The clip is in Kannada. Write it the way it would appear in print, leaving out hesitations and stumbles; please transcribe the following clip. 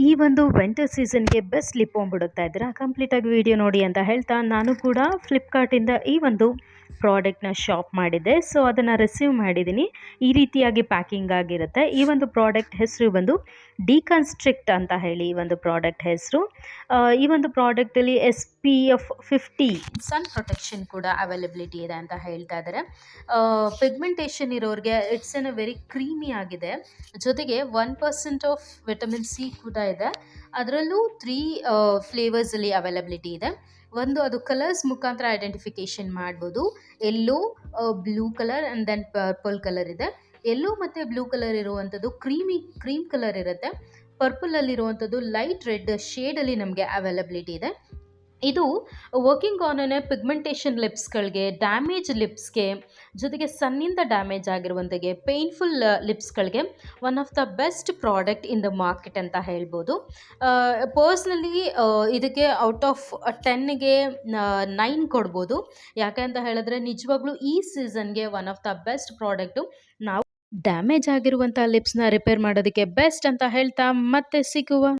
ಈ ಒಂದು ವಿಂಟರ್ ಸೀಸನ್ಗೆ ಬೆಸ್ಟ್ ಲಿಪ್ ಬಾಮ್ ಹುಡುಕ್ತಾ ಇದ್ದೀರಾ, ಕಂಪ್ಲೀಟಾಗಿ ವಿಡಿಯೋ ನೋಡಿ ಅಂತ ಹೇಳ್ತಾ ನಾನು ಕೂಡ ಫ್ಲಿಪ್ಕಾರ್ಟಿಂದ ಈ ಒಂದು ಪ್ರಾಡಕ್ಟ್ನ ಶಾಪ್ ಮಾಡಿದ್ದೆ. ಸೊ ಅದನ್ನು ರಿಸೀವ್ ಮಾಡಿದ್ದೀನಿ. ಈ ರೀತಿಯಾಗಿ ಪ್ಯಾಕಿಂಗ್ ಆಗಿರುತ್ತೆ. ಈ ಒಂದು ಪ್ರಾಡಕ್ಟ್ ಹೆಸರು ಬಂದು ಡಿಕನ್ಸ್ಟ್ರಿಕ್ಟ್ ಅಂತ ಹೇಳಿ ಈ ಒಂದು ಪ್ರಾಡಕ್ಟ್ ಹೆಸರು. ಈ ಒಂದು ಪ್ರಾಡಕ್ಟಲ್ಲಿ SPF 50 ಸನ್ ಪ್ರೊಟೆಕ್ಷನ್ ಕೂಡ ಅವೈಲಬಿಲಿಟಿ ಇದೆ ಅಂತ ಹೇಳ್ತಾ ಇದ್ದಾರೆ. ಪಿಗ್ಮೆಂಟೇಷನ್ ಇರೋರಿಗೆ ಇಟ್ಸ್ ಎನ್ ವೆರಿ ಕ್ರೀಮಿ ಆಗಿದೆ. ಜೊತೆಗೆ 1% ಆಫ್ ವಿಟಮಿನ್ ಸಿ ಕೂಡ ಇದೆ. ಅದರಲ್ಲೂ 3 ಫ್ಲೇವರ್ಸಲ್ಲಿ ಅವೈಲಬಿಲಿಟಿ ಇದೆ. ಒಂದು ಅದು ಕಲರ್ಸ್ ಮುಖಾಂತರ ಐಡೆಂಟಿಫಿಕೇಶನ್ ಮಾಡ್ಬೋದು. Yellow, blue colour and then purple colour ಇದೆ. ಎಲ್ಲೋ ಮತ್ತು ಬ್ಲೂ ಕಲರ್ ಇರುವಂಥದ್ದು ಕ್ರೀಮ್ ಕಲರ್ ಇರುತ್ತೆ. ಪರ್ಪಲಲ್ಲಿರುವಂಥದ್ದು ಲೈಟ್ ರೆಡ್ ಶೇಡಲ್ಲಿ ನಮಗೆ ಅವೈಲಬಿಲಿಟಿ ಇದೆ. ಇದು ವರ್ಕಿಂಗ್ ಆನ್ ಪಿಗ್ಮೆಂಟೇಷನ್ ಲಿಪ್ಸ್ಗಳಿಗೆ, ಡ್ಯಾಮೇಜ್ ಲಿಪ್ಸ್ಗೆ, ಜೊತೆಗೆ ಸನ್ನಿಂದ ಡ್ಯಾಮೇಜ್ ಆಗಿರುವಂಥಗೆ, ಪೇಯ್ನ್ಫುಲ್ ಲಿಪ್ಸ್ಗಳಿಗೆ one of the best product in the market ಅಂತ ಹೇಳ್ಬೋದು. ಪರ್ಸ್ನಲಿ ಇದಕ್ಕೆ ಔಟ್ ಆಫ್ 10ಗೆ 9 ಕೊಡ್ಬೋದು. ಯಾಕೆ ಅಂತ ಹೇಳಿದ್ರೆ ನಿಜವಾಗ್ಲೂ ಈ ಸೀಸನ್ಗೆ one of the best product. ನಾವು ಡ್ಯಾಮೇಜ್ ಆಗಿರುವಂಥ ಲಿಪ್ಸ್ನ ರಿಪೇರ್ ಮಾಡೋದಕ್ಕೆ ಬೆಸ್ಟ್ ಅಂತ ಹೇಳ್ತಾ ಮತ್ತೆ ಸಿಗುವ.